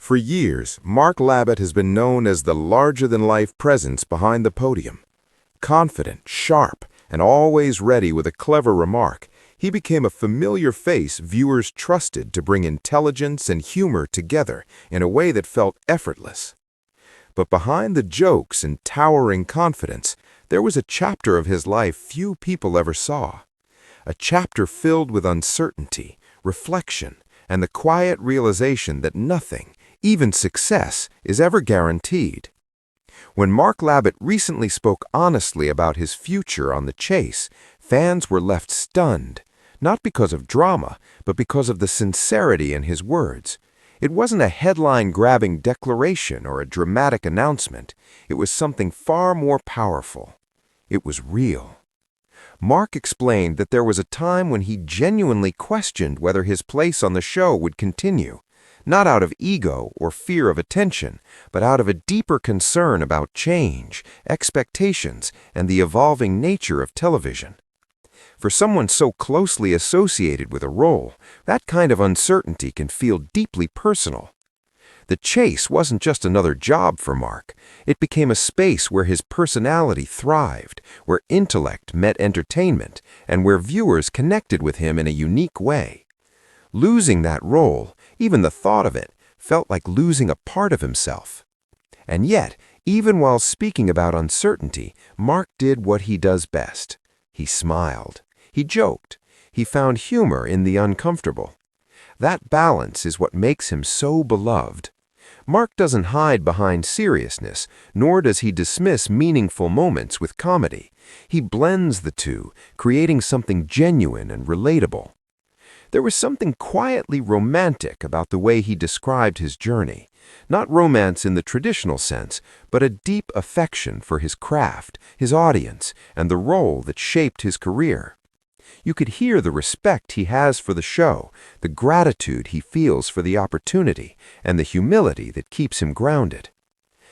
For years, Mark Labbett has been known as the larger-than-life presence behind the podium. Confident, sharp, and always ready with a clever remark, he became a familiar face viewers trusted to bring intelligence and humor together in a way that felt effortless. But behind the jokes and towering confidence, there was a chapter of his life few people ever saw. A chapter filled with uncertainty, reflection, and the quiet realization that nothing, even success, is ever guaranteed. When Mark Labbett recently spoke honestly about his future on The Chase, fans were left stunned, not because of drama, but because of the sincerity in his words. It wasn't a headline-grabbing declaration or a dramatic announcement. It was something far more powerful. It was real. Mark explained that there was a time when he genuinely questioned whether his place on the show would continue, not out of ego or fear of attention, but out of a deeper concern about change, expectations, and the evolving nature of television. For someone so closely associated with a role, that kind of uncertainty can feel deeply personal. The Chase wasn't just another job for Mark. It became a space where his personality thrived, where intellect met entertainment, and where viewers connected with him in a unique way. Losing that role, even the thought of it, felt like losing a part of himself. And yet, even while speaking about uncertainty, Mark did what he does best. He smiled. He joked. He found humor in the uncomfortable. That balance is what makes him so beloved. Mark doesn't hide behind seriousness, nor does he dismiss meaningful moments with comedy. He blends the two, creating something genuine and relatable. There was something quietly romantic about the way he described his journey. Not romance in the traditional sense, but a deep affection for his craft, his audience, and the role that shaped his career. You could hear the respect he has for the show, the gratitude he feels for the opportunity, and the humility that keeps him grounded.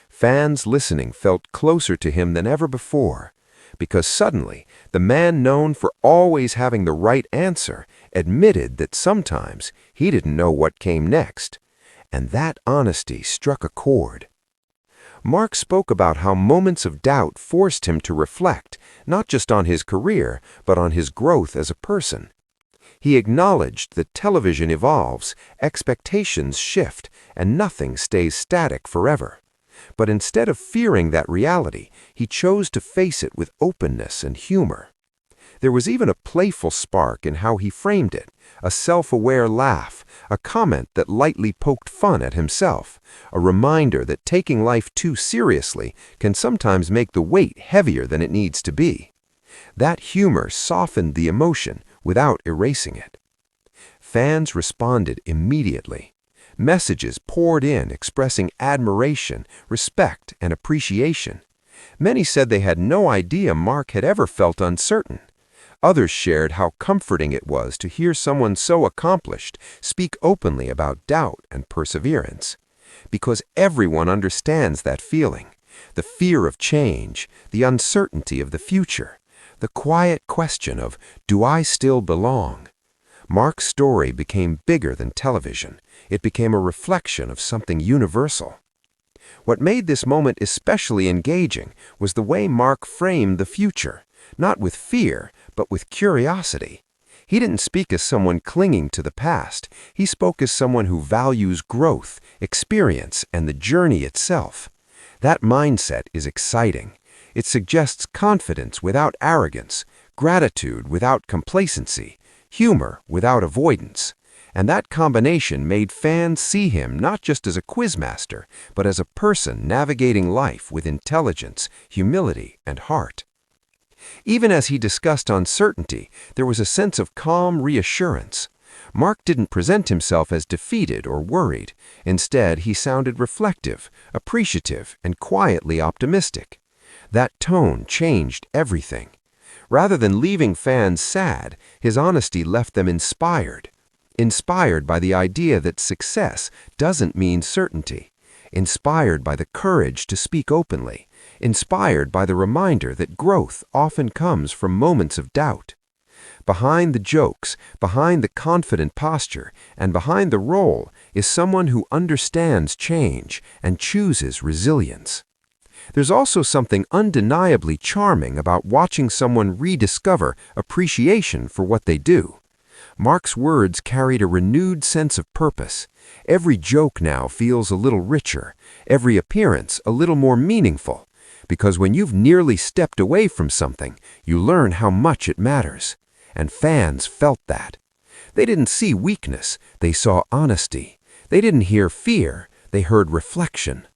Fans listening felt closer to him than ever before, because suddenly, the man known for always having the right answer admitted that sometimes he didn't know what came next, and that honesty struck a chord. Mark spoke about how moments of doubt forced him to reflect, not just on his career, but on his growth as a person. He acknowledged that television evolves, expectations shift, and nothing stays static forever. But instead of fearing that reality, he chose to face it with openness and humor. There was even a playful spark in how he framed it, a self-aware laugh, a comment that lightly poked fun at himself, a reminder that taking life too seriously can sometimes make the weight heavier than it needs to be. That humor softened the emotion without erasing it. Fans responded immediately. Messages poured in expressing admiration, respect, and appreciation. Many said they had no idea Mark had ever felt uncertain. Others shared how comforting it was to hear someone so accomplished speak openly about doubt and perseverance. Because everyone understands that feeling, the fear of change, the uncertainty of the future, the quiet question of, do I still belong? Mark's story became bigger than television. It became a reflection of something universal. What made this moment especially engaging was the way Mark framed the future, not with fear, but with curiosity. He didn't speak as someone clinging to the past. He spoke as someone who values growth, experience, and the journey itself. That mindset is exciting. It suggests confidence without arrogance, gratitude without complacency, humor without avoidance. And that combination made fans see him not just as a quizmaster, but as a person navigating life with intelligence, humility, and heart. Even as he discussed uncertainty, there was a sense of calm reassurance. Mark didn't present himself as defeated or worried. Instead, he sounded reflective, appreciative, and quietly optimistic. That tone changed everything. Rather than leaving fans sad, his honesty left them inspired. Inspired by the idea that success doesn't mean certainty. Inspired by the courage to speak openly. Inspired by the reminder that growth often comes from moments of doubt. Behind the jokes, behind the confident posture, and behind the role is someone who understands change and chooses resilience. There's also something undeniably charming about watching someone rediscover appreciation for what they do. Mark's words carried a renewed sense of purpose. Every joke now feels a little richer, every appearance a little more meaningful, because when you've nearly stepped away from something, you learn how much it matters. And fans felt that. They didn't see weakness, they saw honesty. They didn't hear fear, they heard reflection.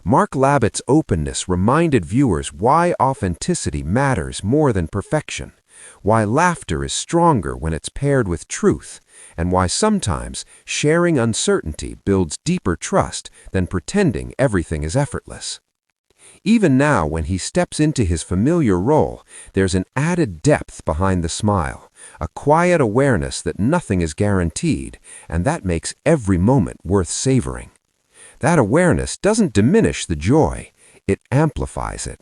Mark Labbett's openness reminded viewers why authenticity matters more than perfection, why laughter is stronger when it's paired with truth, and why sometimes sharing uncertainty builds deeper trust than pretending everything is effortless. Even now, when he steps into his familiar role, there's an added depth behind the smile, a quiet awareness that nothing is guaranteed, and that makes every moment worth savoring. That awareness doesn't diminish the joy, it amplifies it.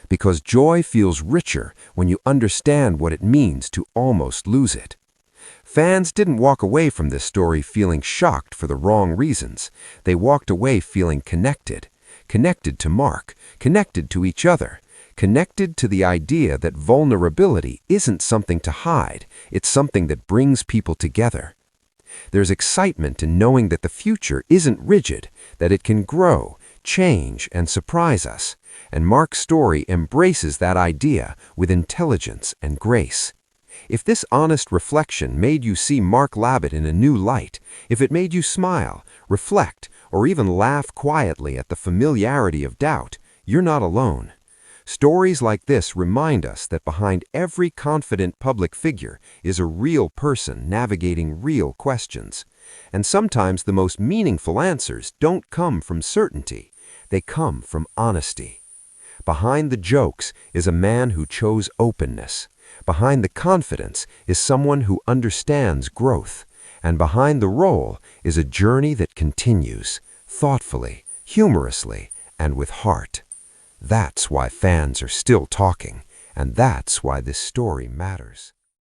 Because joy feels richer when you understand what it means to almost lose it. Fans didn't walk away from this story feeling shocked for the wrong reasons. They walked away feeling connected. Connected to Mark, connected to each other, connected to the idea that vulnerability isn't something to hide, it's something that brings people together. There's excitement in knowing that the future isn't rigid, that it can grow, change, and surprise us, and Mark's story embraces that idea with intelligence and grace. If this honest reflection made you see Mark Labbett in a new light, if it made you smile, reflect, or even laugh quietly at the familiarity of doubt, you're not alone. Stories like this remind us that behind every confident public figure is a real person navigating real questions. And sometimes the most meaningful answers don't come from certainty, they come from honesty. Behind the jokes is a man who chose openness. Behind the confidence is someone who understands growth. And behind the role is a journey that continues, thoughtfully, humorously, and with heart. That's why fans are still talking, and that's why this story matters.